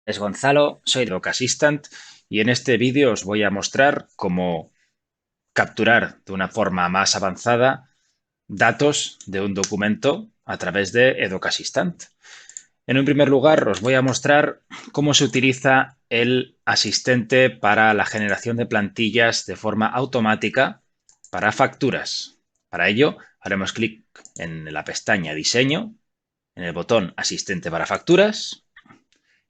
Es Gonzalo, soy de Doc Assistant y en este vídeo os voy a mostrar cómo capturar de una forma más avanzada datos de un documento a través de Edoc Assistant. En un primer lugar, os voy a mostrar cómo se utiliza el asistente para la generación de plantillas de forma automática para facturas. Para ello, haremos clic en la pestaña Diseño, en el botón Asistente para facturas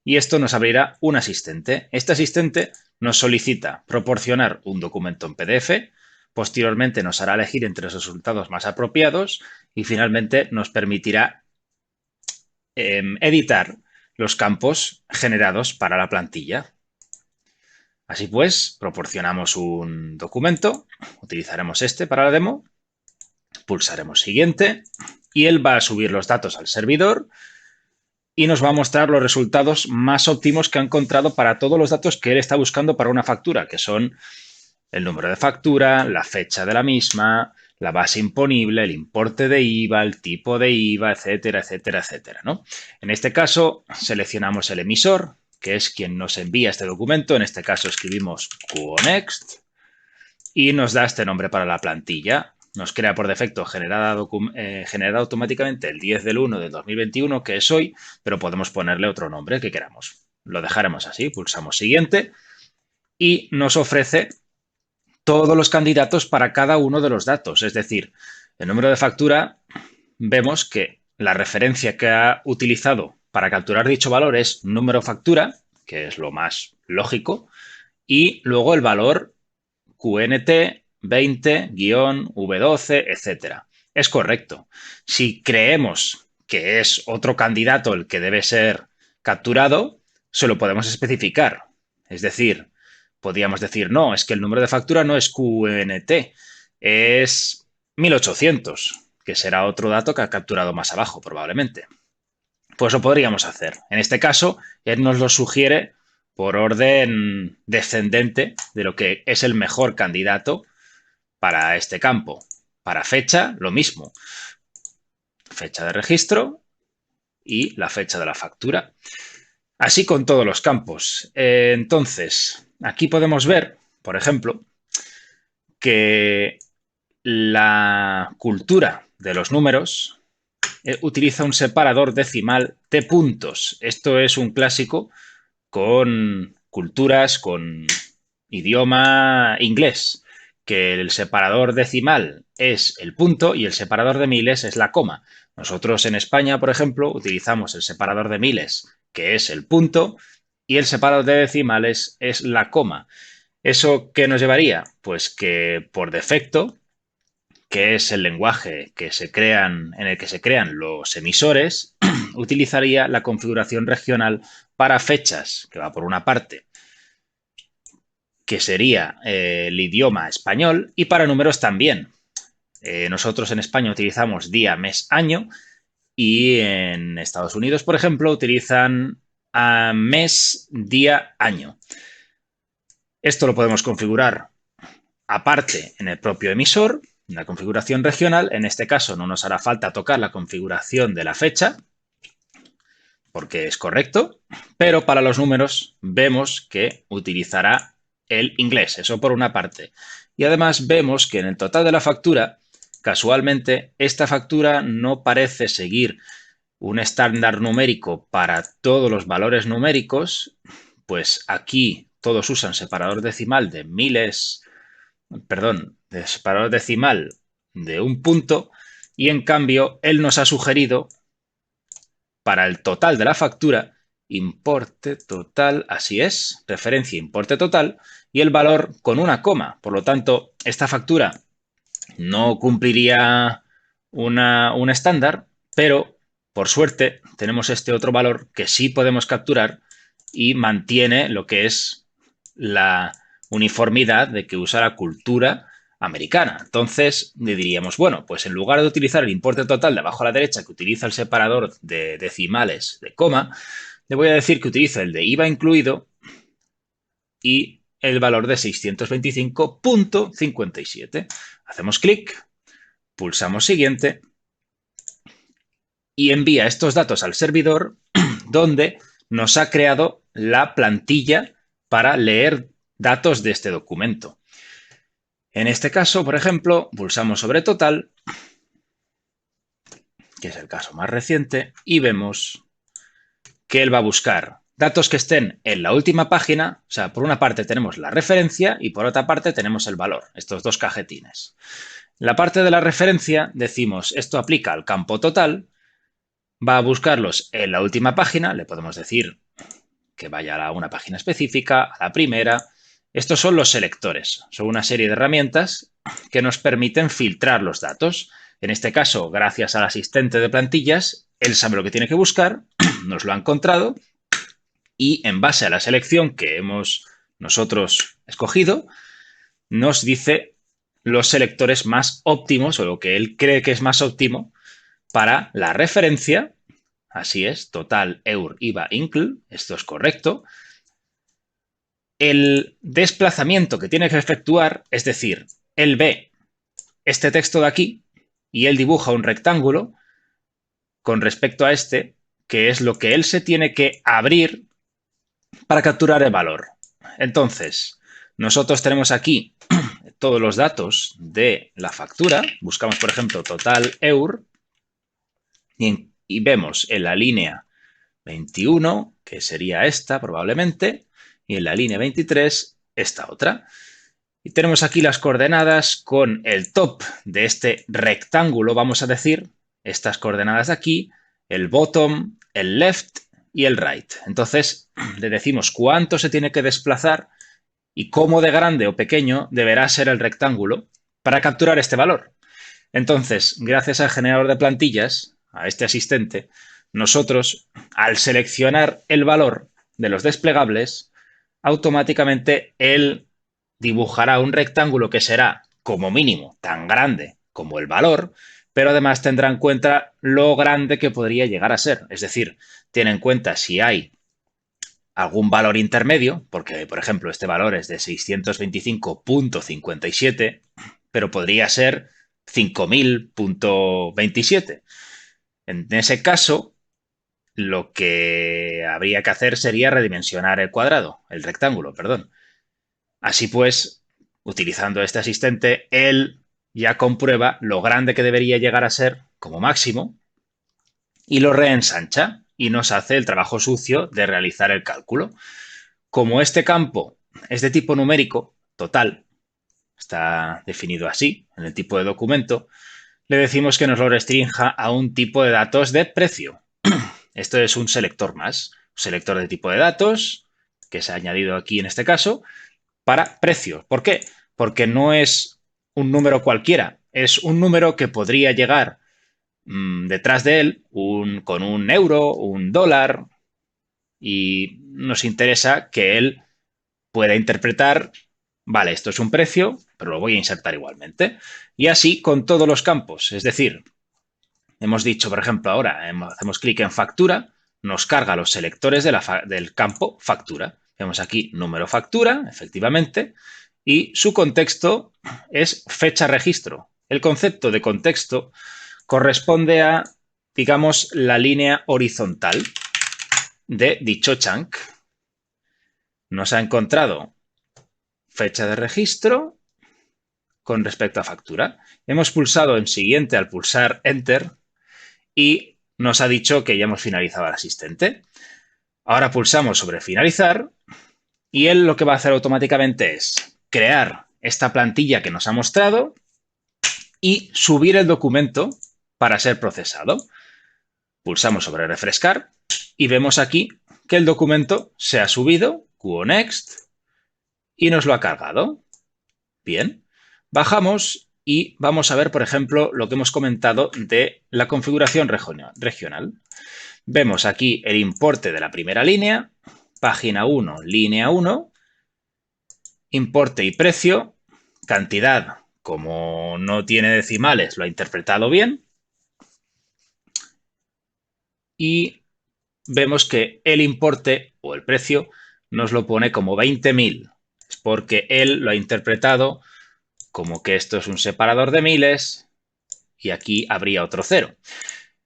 y esto nos abrirá un asistente. Este asistente nos solicita proporcionar un documento en PDF, posteriormente nos hará elegir entre los resultados más apropiados y finalmente nos permitirá editar los campos generados para la plantilla. Así pues, proporcionamos un documento, utilizaremos este para la demo, pulsaremos siguiente y él va a subir los datos al servidor y nos va a mostrar los resultados más óptimos que ha encontrado para todos los datos que él está buscando para una factura, que son el número de factura, la fecha de la misma, la base imponible, el importe de IVA, el tipo de IVA, etcétera, etcétera, etcétera, ¿no? En este caso, seleccionamos el emisor, que es quien nos envía este documento. En este caso escribimos QONext y nos da este nombre para la plantilla. Nos crea por defecto generada automáticamente el 10 del 1 del 2021, que es hoy, pero podemos ponerle otro nombre que queramos. Lo dejaremos así, pulsamos siguiente y nos ofrece todos los candidatos para cada uno de los datos. Es decir, el número de factura, vemos que la referencia que ha utilizado para capturar dicho valor es número factura, que es lo más lógico, y luego el valor QNT 20-V12, etcétera. Es correcto. Si creemos que es otro candidato el que debe ser capturado, se lo podemos especificar. Es decir, podríamos decir, no, es que el número de factura no es QNT, es 1800, que será otro dato que ha capturado más abajo, probablemente. Pues lo podríamos hacer. En este caso, él nos lo sugiere por orden descendente de lo que es el mejor candidato para este campo. Para fecha, lo mismo. Fecha de registro y la fecha de la factura. Así con todos los campos. Entonces, aquí podemos ver, por ejemplo, que la cultura de los números utiliza un separador decimal de puntos. Esto es un clásico con culturas, con idioma inglés, que el separador decimal es el punto y el separador de miles es la coma. Nosotros en España, por ejemplo, utilizamos el separador de miles, que es el punto, y el separador de decimales es la coma. ¿Eso qué nos llevaría? Pues que por defecto, que es el lenguaje que se crean, en el que se crean los emisores, utilizaría la configuración regional para fechas, que va por una parte, que sería el idioma español, y para números también. Nosotros en España utilizamos día, mes, año, y en Estados Unidos, por ejemplo, utilizan mes, día, año. Esto lo podemos configurar aparte en el propio emisor, en la configuración regional. En este caso no nos hará falta tocar la configuración de la fecha, porque es correcto, pero para los números vemos que utilizará el inglés, eso por una parte. Y además vemos que en el total de la factura, casualmente, esta factura no parece seguir un estándar numérico para todos los valores numéricos, pues aquí todos usan separador decimal de miles, perdón, de separador decimal de un punto, y en cambio él nos ha sugerido para el total de la factura, importe total, así es, referencia importe total, y el valor con una coma. Por lo tanto, esta factura no cumpliría un estándar, pero por suerte tenemos este otro valor que sí podemos capturar y mantiene lo que es la uniformidad de que usa la cultura americana. Entonces le diríamos, bueno, pues en lugar de utilizar el importe total de abajo a la derecha que utiliza el separador de decimales de coma, le voy a decir que utilice el de IVA incluido y el valor de 625.57. Hacemos clic, pulsamos siguiente y envía estos datos al servidor donde nos ha creado la plantilla para leer datos de este documento. En este caso, por ejemplo, pulsamos sobre total, que es el caso más reciente, y vemos que él va a buscar datos que estén en la última página. O sea, por una parte tenemos la referencia y por otra parte tenemos el valor, estos dos cajetines. La parte de la referencia decimos, esto aplica al campo total, va a buscarlos en la última página, le podemos decir que vaya a una página específica, a la primera. Estos son los selectores, son una serie de herramientas que nos permiten filtrar los datos. En este caso, gracias al asistente de plantillas, él sabe lo que tiene que buscar, nos lo ha encontrado y en base a la selección que hemos nosotros escogido, nos dice los selectores más óptimos o lo que él cree que es más óptimo para la referencia. Así es, total, eur, IVA, incl, esto es correcto. El desplazamiento que tiene que efectuar, es decir, él ve este texto de aquí y él dibuja un rectángulo con respecto a este, que es lo que él se tiene que abrir para capturar el valor. Entonces, nosotros tenemos aquí todos los datos de la factura. Buscamos, por ejemplo, total eur y vemos en la línea 21, que sería esta probablemente, y en la línea 23, esta otra. Y tenemos aquí las coordenadas con el top de este rectángulo, vamos a decir, estas coordenadas de aquí, el bottom, el left y el right. Entonces, le decimos cuánto se tiene que desplazar y cómo de grande o pequeño deberá ser el rectángulo para capturar este valor. Entonces, gracias al generador de plantillas, a este asistente, nosotros, al seleccionar el valor de los desplegables, automáticamente él dibujará un rectángulo que será, como mínimo, tan grande como el valor, pero además tendrá en cuenta lo grande que podría llegar a ser. Es decir, tiene en cuenta si hay algún valor intermedio, porque, por ejemplo, este valor es de 625.57, pero podría ser 5000.27. En ese caso, lo que habría que hacer sería redimensionar el cuadrado, el rectángulo, perdón. Así pues, utilizando este asistente, él ya comprueba lo grande que debería llegar a ser como máximo y lo reensancha y nos hace el trabajo sucio de realizar el cálculo. Como este campo es de tipo numérico, total, está definido así en el tipo de documento, le decimos que nos lo restrinja a un tipo de datos de precio. Esto es un selector más, un selector de tipo de datos que se ha añadido aquí en este caso para precios. ¿Por qué? Porque no es un número cualquiera, es un número que podría llegar detrás de él con un euro, un dólar, y nos interesa que él pueda interpretar, vale, esto es un precio, pero lo voy a insertar igualmente. Y así con todos los campos. Es decir, hemos dicho, por ejemplo, ahora hacemos clic en factura, nos carga los selectores del campo factura. Vemos aquí número factura, efectivamente, y su contexto es fecha registro. El concepto de contexto corresponde a, digamos, la línea horizontal de dicho chunk. Nos ha encontrado fecha de registro con respecto a factura. Hemos pulsado en siguiente al pulsar Enter y nos ha dicho que ya hemos finalizado el asistente. Ahora pulsamos sobre finalizar y él lo que va a hacer automáticamente es crear esta plantilla que nos ha mostrado y subir el documento para ser procesado. Pulsamos sobre refrescar y vemos aquí que el documento se ha subido, QO Next, y nos lo ha cargado. Bien, bajamos y vamos a ver, por ejemplo, lo que hemos comentado de la configuración regional. Vemos aquí el importe de la primera línea, página 1, línea 1, importe y precio, cantidad, como no tiene decimales, lo ha interpretado bien. Y vemos que el importe o el precio nos lo pone como 20.000. Es porque él lo ha interpretado como que esto es un separador de miles y aquí habría otro cero.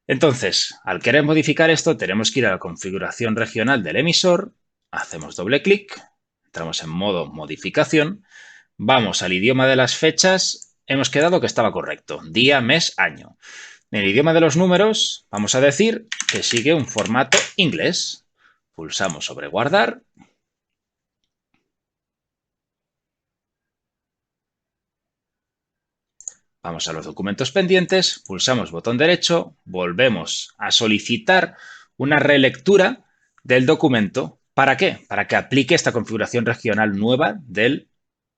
Entonces, al querer modificar esto, tenemos que ir a la configuración regional del emisor hacemos doble clic, entramos en modo modificación, vamos al idioma de las fechas, hemos quedado que estaba correcto, día, mes, año. En el idioma de los números vamos a decir que sigue un formato inglés. Pulsamos sobre guardar. Vamos a los documentos pendientes, pulsamos botón derecho, volvemos a solicitar una relectura del documento. ¿Para qué? Para que aplique esta configuración regional nueva del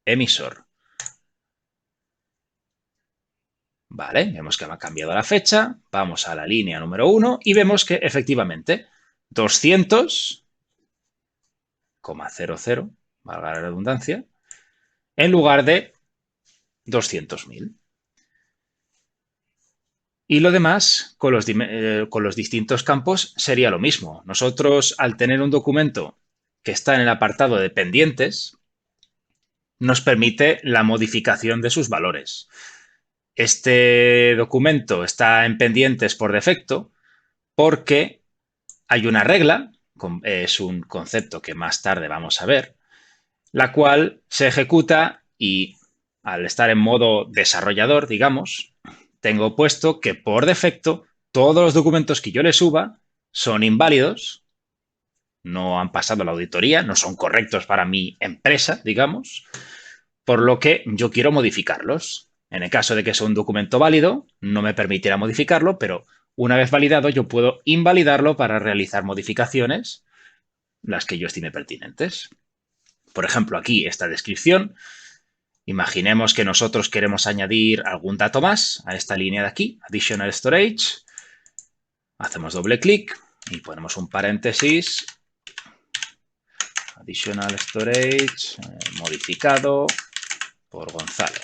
emisor. Vale, vemos que ha cambiado la fecha, vamos a la línea número 1 y vemos que efectivamente 200,00, valga la redundancia, en lugar de 200.000. Y lo demás, con los distintos campos, sería lo mismo. Nosotros, al tener un documento que está en el apartado de pendientes, nos permite la modificación de sus valores. Este documento está en pendientes por defecto porque hay una regla, es un concepto que más tarde vamos a ver, la cual se ejecuta y al estar en modo desarrollador, digamos, tengo puesto que por defecto todos los documentos que yo le suba son inválidos, no han pasado la auditoría, no son correctos para mi empresa, digamos, por lo que yo quiero modificarlos. En el caso de que sea un documento válido, no me permitirá modificarlo, pero una vez validado yo puedo invalidarlo para realizar modificaciones, las que yo estime pertinentes. Por ejemplo, aquí esta descripción. Imaginemos que nosotros queremos añadir algún dato más a esta línea de aquí, Additional Storage. Hacemos doble clic y ponemos un paréntesis. Additional Storage modificado por Gonzalo.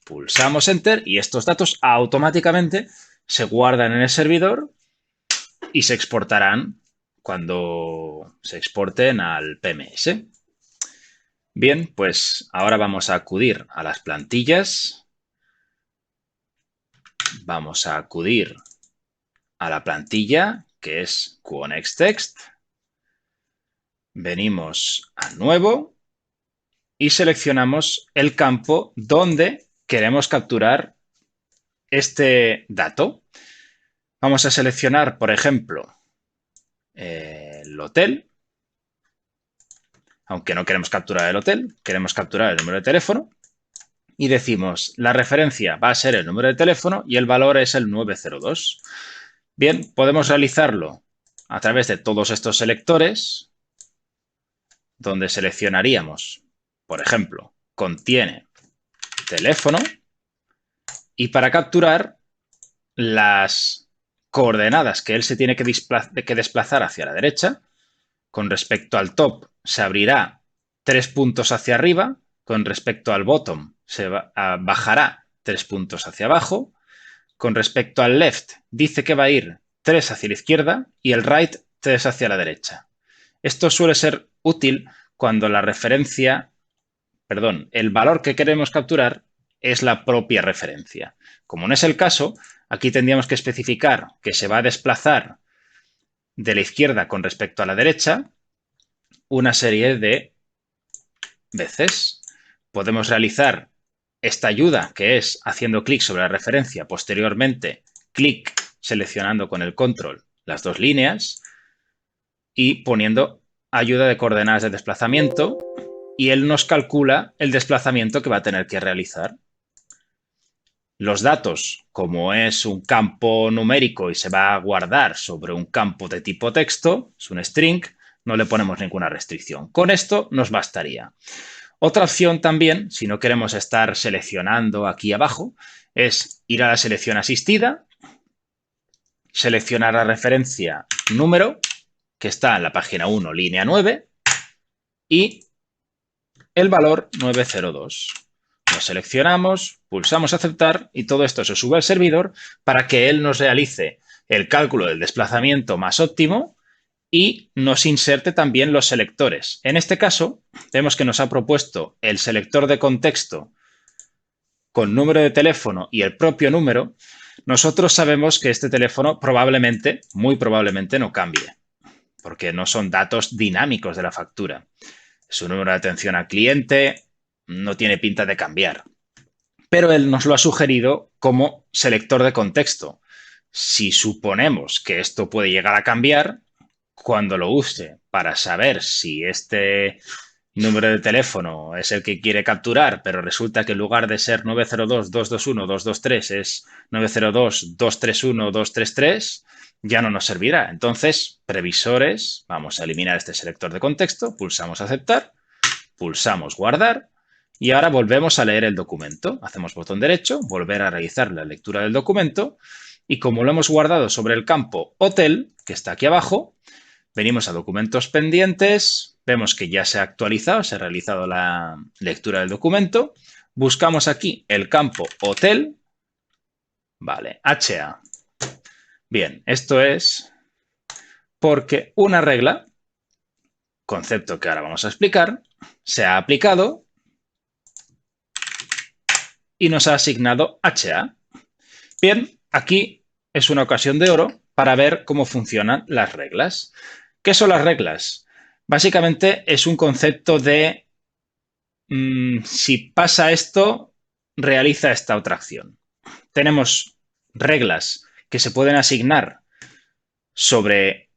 Pulsamos Enter y estos datos automáticamente se guardan en el servidor y se exportarán cuando se exporten al PMS. Bien, pues ahora vamos a acudir a las plantillas. Vamos a acudir a la plantilla que es QNX Text. Venimos a Nuevo y seleccionamos el campo donde queremos capturar este dato. Vamos a seleccionar, por ejemplo, el hotel. Aunque no queremos capturar el hotel, queremos capturar el número de teléfono y decimos la referencia va a ser el número de teléfono y el valor es el 902. Bien, podemos realizarlo a través de todos estos selectores donde seleccionaríamos, por ejemplo, contiene teléfono y para capturar las coordenadas que él se tiene que desplazar hacia la derecha, con respecto al top se abrirá 3 puntos hacia arriba, con respecto al bottom se bajará 3 puntos hacia abajo, con respecto al left dice que va a ir 3 hacia la izquierda y el right 3 hacia la derecha. Esto suele ser útil cuando la referencia, el valor que queremos capturar es la propia referencia. Como no es el caso, aquí tendríamos que especificar que se va a desplazar de la izquierda con respecto a la derecha una serie de veces. Podemos realizar esta ayuda que es haciendo clic sobre la referencia, posteriormente clic seleccionando con el control las dos líneas y poniendo ayuda de coordenadas de desplazamiento y él nos calcula el desplazamiento que va a tener que realizar. Los datos, como es un campo numérico y se va a guardar sobre un campo de tipo texto, es un string, no le ponemos ninguna restricción. Con esto nos bastaría. Otra opción también, si no queremos estar seleccionando aquí abajo, es ir a la selección asistida, seleccionar la referencia número, que está en la página 1, línea 9, y el valor 902. Lo seleccionamos, pulsamos aceptar y todo esto se sube al servidor para que él nos realice el cálculo del desplazamiento más óptimo y nos inserte también los selectores. En este caso, vemos que nos ha propuesto el selector de contexto con número de teléfono y el propio número. Nosotros sabemos que este teléfono probablemente, muy probablemente, no cambie. porque no son datos dinámicos de la factura. Su número de atención al cliente no tiene pinta de cambiar. Pero él nos lo ha sugerido como selector de contexto. Si suponemos que esto puede llegar a cambiar, cuando lo use para saber si este número de teléfono es el que quiere capturar, pero resulta que en lugar de ser 902.221.223 es 902.231.233, ya no nos servirá. Entonces, previsores, vamos a eliminar este selector de contexto, pulsamos aceptar, pulsamos guardar y ahora volvemos a leer el documento. Hacemos botón derecho, volver a realizar la lectura del documento y como lo hemos guardado sobre el campo hotel, que está aquí abajo, venimos a documentos pendientes, vemos que ya se ha actualizado, se ha realizado la lectura del documento, buscamos aquí el campo hotel, vale, HA. Bien, esto es porque una regla, concepto que ahora vamos a explicar, se ha aplicado y nos ha asignado HA. Bien, aquí es una ocasión de oro para ver cómo funcionan las reglas. ¿Qué son las reglas? Básicamente es un concepto de si pasa esto, realiza esta otra acción. Tenemos reglas que se pueden asignar sobre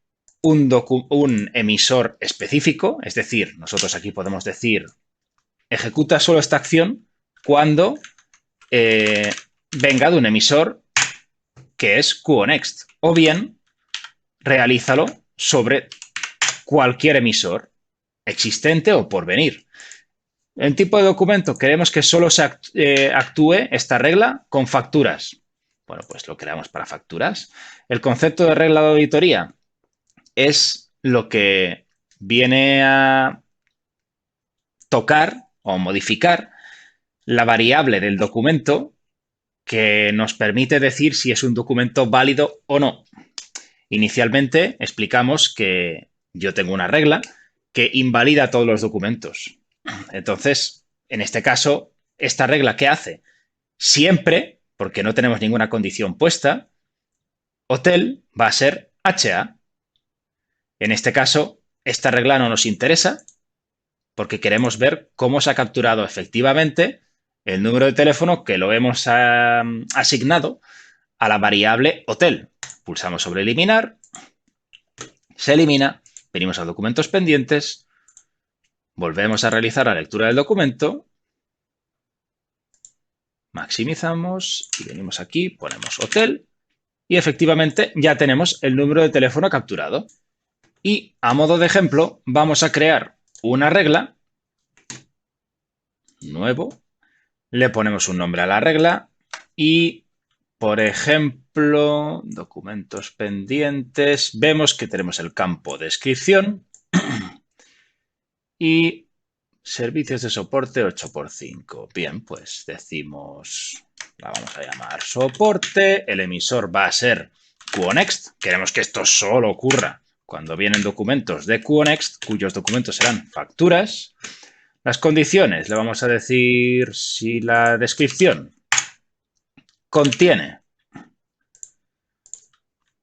un emisor específico, es decir, nosotros aquí podemos decir ejecuta solo esta acción cuando venga de un emisor que es QoNext, o bien realízalo sobre cualquier emisor existente o por venir. En tipo de documento queremos que solo se actúe esta regla con facturas. Bueno, pues lo creamos para facturas. El concepto de regla de auditoría es lo que viene a tocar o modificar la variable del documento que nos permite decir si es un documento válido o no. Inicialmente explicamos que yo tengo una regla que invalida todos los documentos. Entonces, en este caso, ¿esta regla qué hace? Siempre, porque no tenemos ninguna condición puesta, hotel va a ser HA. En este caso, esta regla no nos interesa porque queremos ver cómo se ha capturado efectivamente el número de teléfono que lo hemos asignado a la variable hotel. Pulsamos sobre eliminar, se elimina, venimos a documentos pendientes, volvemos a realizar la lectura del documento, maximizamos y venimos aquí, ponemos hotel y efectivamente ya tenemos el número de teléfono capturado. Y a modo de ejemplo vamos a crear una regla, nuevo, le ponemos un nombre a la regla y, por ejemplo, documentos pendientes, vemos que tenemos el campo descripción y servicios de soporte 8x5. Bien, pues decimos, la vamos a llamar soporte, el emisor va a ser QoNext, queremos que esto solo ocurra cuando vienen documentos de QoNext, cuyos documentos serán facturas. Las condiciones, le vamos a decir si la descripción contiene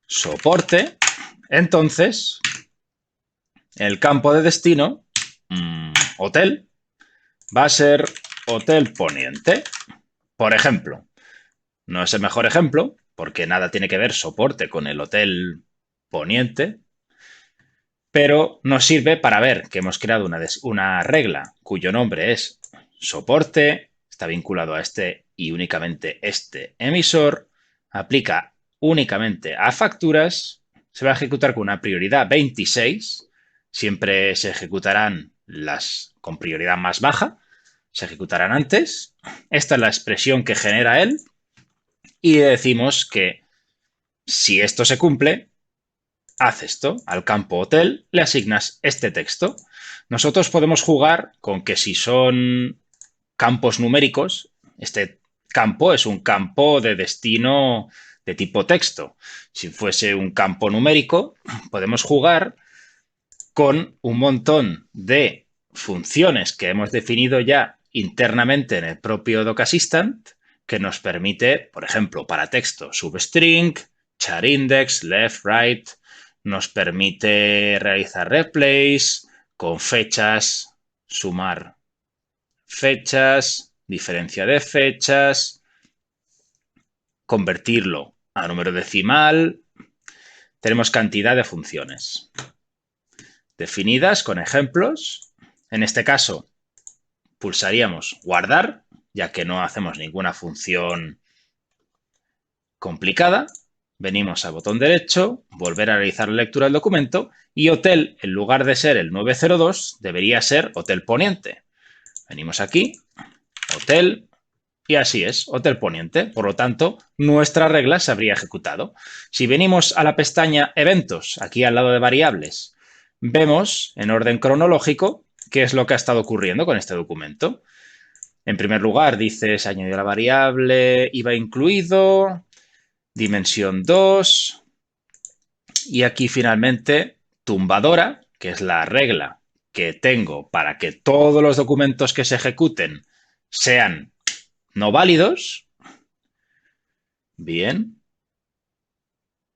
soporte, entonces el campo de destino, hotel, va a ser hotel poniente. Por ejemplo, no es el mejor ejemplo porque nada tiene que ver soporte con el hotel poniente, pero nos sirve para ver que hemos creado una regla cuyo nombre es soporte, está vinculado a este y únicamente este emisor, aplica únicamente a facturas, se va a ejecutar con una prioridad 26, siempre se ejecutarán las con prioridad más baja, se ejecutarán antes, esta es la expresión que genera él y decimos que si esto se cumple, haz esto, al campo hotel le asignas este texto. Nosotros podemos jugar con que si son campos numéricos, este campo es un campo de destino de tipo texto. Si fuese un campo numérico, podemos jugar con un montón de funciones que hemos definido ya internamente en el propio Doc Assistant que nos permite, por ejemplo, para texto, substring, char index, left, right, nos permite realizar replays con fechas, sumar fechas, diferencia de fechas, convertirlo a número decimal. Tenemos cantidad de funciones definidas con ejemplos. En este caso, pulsaríamos guardar, ya que no hacemos ninguna función complicada. Venimos al botón derecho, volver a realizar la lectura del documento y hotel, en lugar de ser el 902, debería ser Hotel Poniente. Venimos aquí, hotel, y así es, Hotel Poniente. Por lo tanto, nuestra regla se habría ejecutado. Si venimos a la pestaña Eventos, aquí al lado de Variables, vemos en orden cronológico qué es lo que ha estado ocurriendo con este documento. En primer lugar, dice, se añadió la variable IVA incluido, dimensión 2, y aquí finalmente tumbadora, que es la regla que tengo para que todos los documentos que se ejecuten sean no válidos. Bien.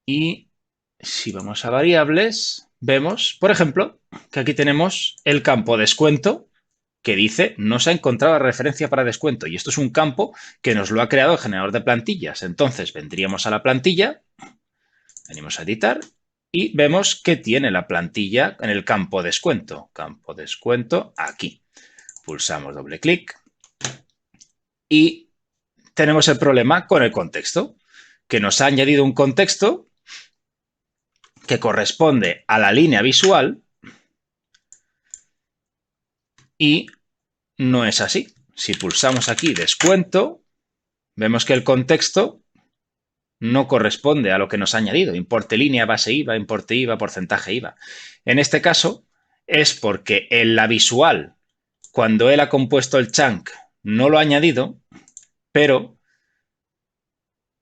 Y si vamos a variables, vemos, por ejemplo, que aquí tenemos el campo descuento que dice no se ha encontrado referencia para descuento. Y esto es un campo que nos lo ha creado el generador de plantillas. Entonces vendríamos a la plantilla, venimos a editar y vemos que tiene la plantilla en el campo descuento. Campo descuento aquí. Pulsamos doble clic y tenemos el problema con el contexto, que nos ha añadido un contexto que corresponde a la línea visual y no es así. Si pulsamos aquí descuento, vemos que el contexto no corresponde a lo que nos ha añadido. Importe línea, base IVA, importe IVA, porcentaje IVA. En este caso es porque en la visual, cuando él ha compuesto el chunk, no lo ha añadido, pero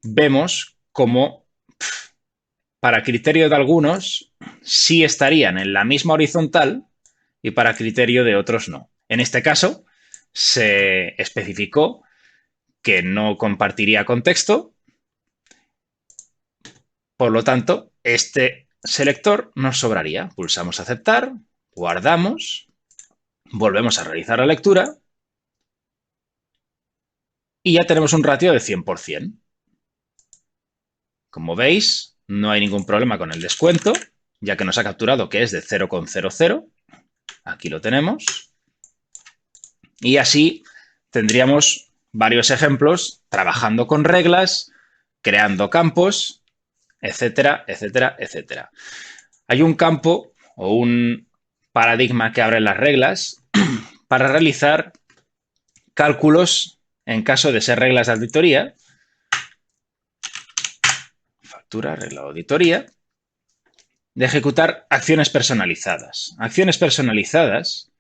vemos como para criterio de algunos sí estarían en la misma horizontal y para criterio de otros no. En este caso se especificó que no compartiría contexto, por lo tanto, este selector nos sobraría. Pulsamos aceptar, guardamos, volvemos a realizar la lectura y ya tenemos un ratio de 100%. Como veis, no hay ningún problema con el descuento, ya que nos ha capturado que es de 0,00. Aquí lo tenemos. Y así tendríamos varios ejemplos trabajando con reglas, creando campos, etcétera, etcétera, etcétera. Hay un campo o un paradigma que abre las reglas para realizar cálculos en caso de ser reglas de auditoría. Factura, regla de auditoría. De ejecutar acciones personalizadas. Acciones personalizadas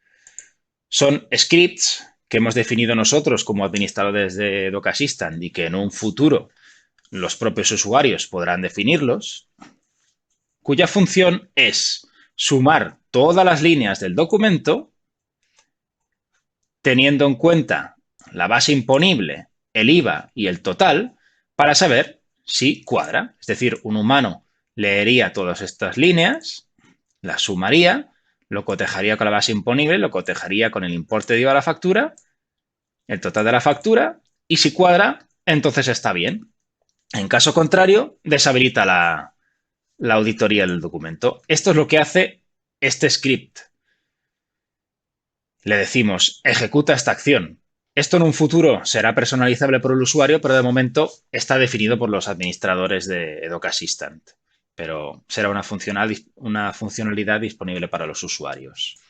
son scripts que hemos definido nosotros como administradores de Doc Assistant y que en un futuro los propios usuarios podrán definirlos, cuya función es sumar todas las líneas del documento teniendo en cuenta la base imponible, el IVA y el total para saber si cuadra. Es decir, un humano leería todas estas líneas, las sumaría, lo cotejaría con la base imponible, lo cotejaría con el importe de IVA de la factura, el total de la factura, y si cuadra, entonces está bien. En caso contrario, deshabilita la auditoría del documento. Esto es lo que hace este script. Le decimos, ejecuta esta acción. Esto en un futuro será personalizable por el usuario, pero de momento está definido por los administradores de Doc Assistant. Pero será una funcionalidad disponible para los usuarios.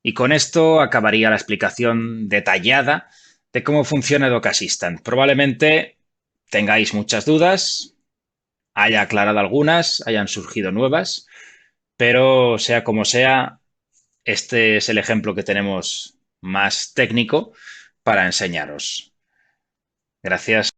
Y con esto acabaría la explicación detallada de cómo funciona Doc Assistant. Probablemente tengáis muchas dudas, haya aclarado algunas, hayan surgido nuevas, pero sea como sea, este es el ejemplo que tenemos más técnico para enseñaros. Gracias.